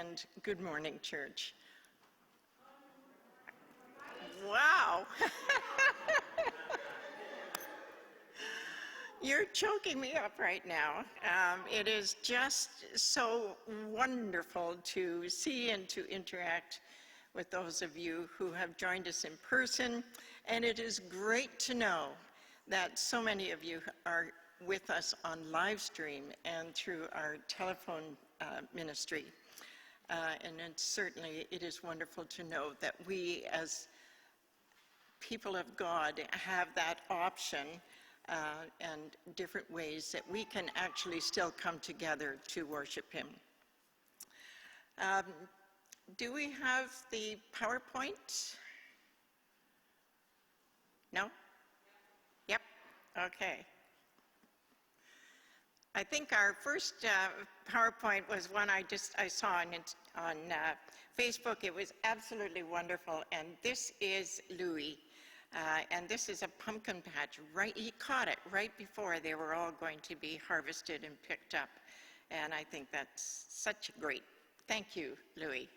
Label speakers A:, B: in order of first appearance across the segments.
A: and good morning, church. Wow. You're choking me up right now. It is just so wonderful to see and to interact with those of you who have joined us in person, and it is great to know that so many of you are with us on live stream and through our telephone ministry. And certainly it is wonderful to know that we as people of God have that option and different ways that we can actually still come together to worship Him. Do we have the PowerPoint? No? Yep, okay. I think our first PowerPoint was one I saw on Facebook. It was absolutely wonderful, and this is Louis, and this is a pumpkin patch. He caught it right before they were all going to be harvested and picked up, and I think that's such great. Thank you, Louis.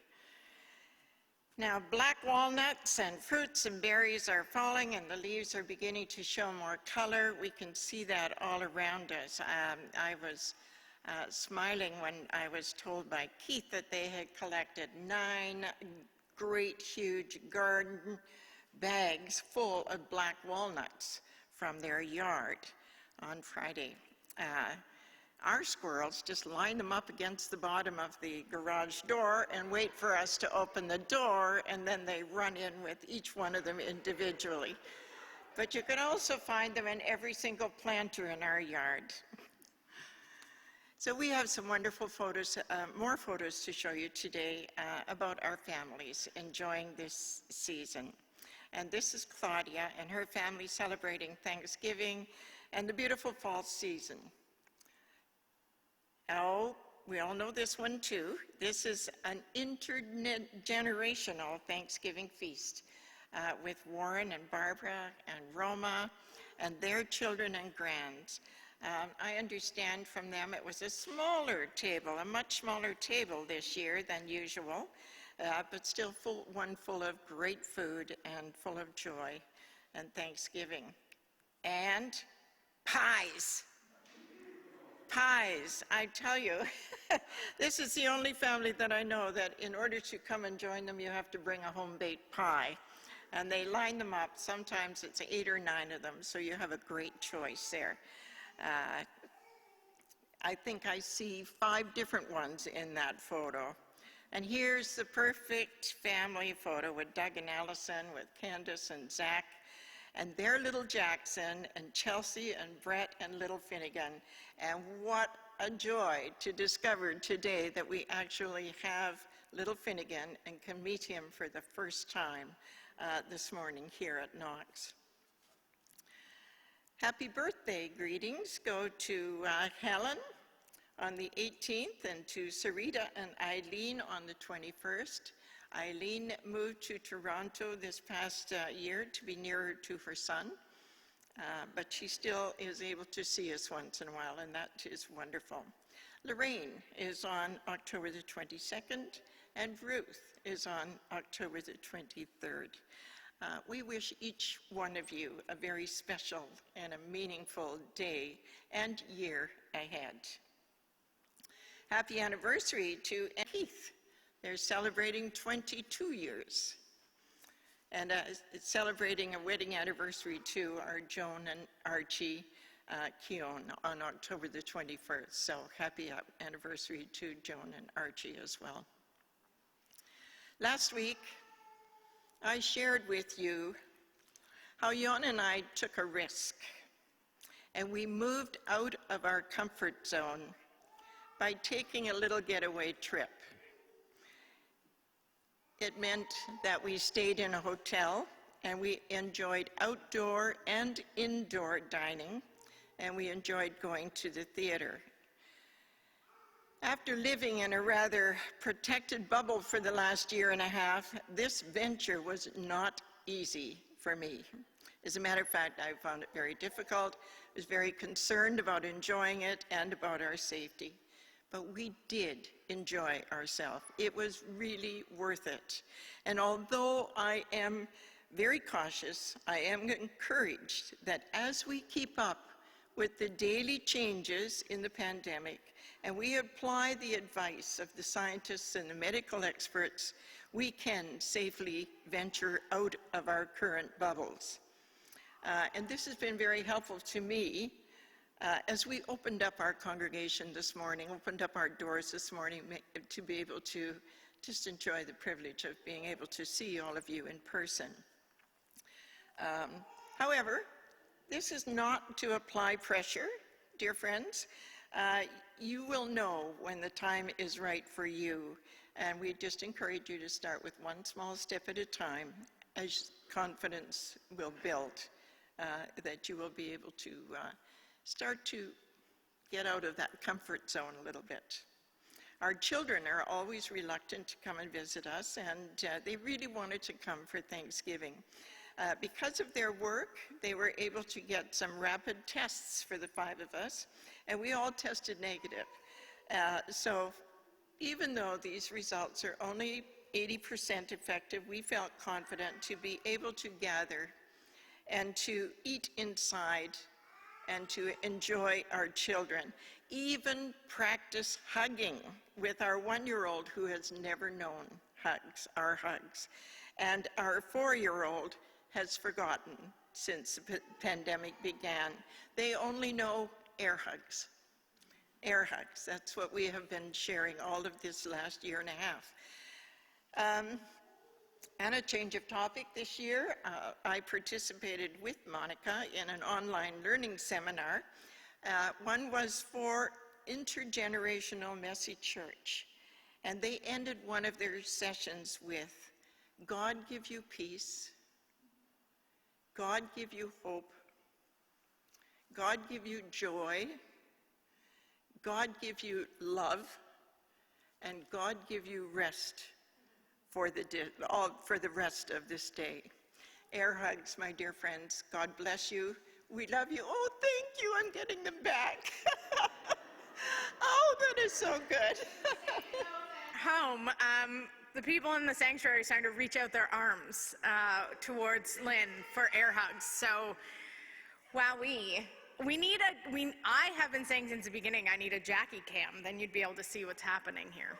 A: Now, black walnuts and fruits and berries are falling, and the leaves are beginning to show more color. We can see that all around us. I was smiling when I was told by Keith that they had collected 9 great, huge garden bags full of black walnuts from their yard on Friday. Our squirrels just line them up against the bottom of the garage door and wait for us to open the door, and then they run in with each one of them individually. But you can also find them in every single planter in our yard. So we have some wonderful photos, more photos to show you today about our families enjoying this season. And this is Claudia and her family celebrating Thanksgiving and the beautiful fall season. Oh, we all know this one too. This is an intergenerational Thanksgiving feast with Warren and Barbara and Roma and their children and grands. I understand from them it was a smaller table, a much smaller table this year than usual, but still one full of great food and full of joy and Thanksgiving. And pies. Pies, I tell you, this is the only family that I know that in order to come and join them, you have to bring a home-baked pie. And they line them up. Sometimes it's 8 or 9 of them, so you have a great choice there. I think I see 5 different ones in that photo. And here's the perfect family photo with Doug and Allison, with Candace and Zach, and their little Jackson, and Chelsea and Brett and little Finnegan. And what a joy to discover today that we actually have little Finnegan and can meet him for the first time this morning here at Knox. Happy birthday greetings go to Helen on the 18th and to Sarita and Eileen on the 21st. Eileen moved to Toronto this past year to be nearer to her son, but she still is able to see us once in a while, and that is wonderful. Lorraine is on October the 22nd, and Ruth is on October the 23rd. We wish each one of you a very special and a meaningful day and year ahead. Happy anniversary to Keith. They're celebrating 22 years. And celebrating a wedding anniversary to our Joan and Archie Keown on October the 21st. So happy anniversary to Joan and Archie as well. Last week, I shared with you how Jon and I took a risk, and we moved out of our comfort zone by taking a little getaway trip. It meant that we stayed in a hotel, and we enjoyed outdoor and indoor dining, and we enjoyed going to the theater. After living in a rather protected bubble for the last year and a half, this venture was not easy for me. As a matter of fact, I found it very difficult. I was very concerned about enjoying it and about our safety. but we did enjoy ourselves. It was really worth it. And although I am very cautious, I am encouraged that as we keep up with the daily changes in the pandemic and we apply the advice of the scientists and the medical experts, we can safely venture out of our current bubbles. And this has been very helpful to me as we opened up our congregation this morning, opened up our doors this morning to be able to just enjoy the privilege of being able to see all of you in person. However, this is not to apply pressure, dear friends. You will know when the time is right for you, and we just encourage you to start with one small step at a time as confidence will build, that you will be able to start to get out of that comfort zone a little bit. Our children are always reluctant to come and visit us, and they really wanted to come for Thanksgiving. Because of their work, they were able to get some rapid tests for the 5 of us, and we all tested negative. So even though these results are only 80% effective, we felt confident to be able to gather and to eat inside and to enjoy our children, even practice hugging with our 1-year-old who has never known our hugs. And our 4-year-old has forgotten since the pandemic began. They only know air hugs. Air hugs, that's what we have been sharing all of this last year and a half. And a change of topic this year, I participated with Monica in an online learning seminar. One was for intergenerational messy church, and they ended one of their sessions with, God give you peace, God give you hope, God give you joy, God give you love, and God give you rest for the rest of this day. Air hugs, my dear friends. God bless you. We love you. Oh, thank you. I'm getting them back. Oh, that is so good.
B: Home, the people in the sanctuary are starting to reach out their arms towards Lynn for air hugs. So, wow, I have been saying since the beginning, I need a Jackie cam. Then you'd be able to see what's happening here.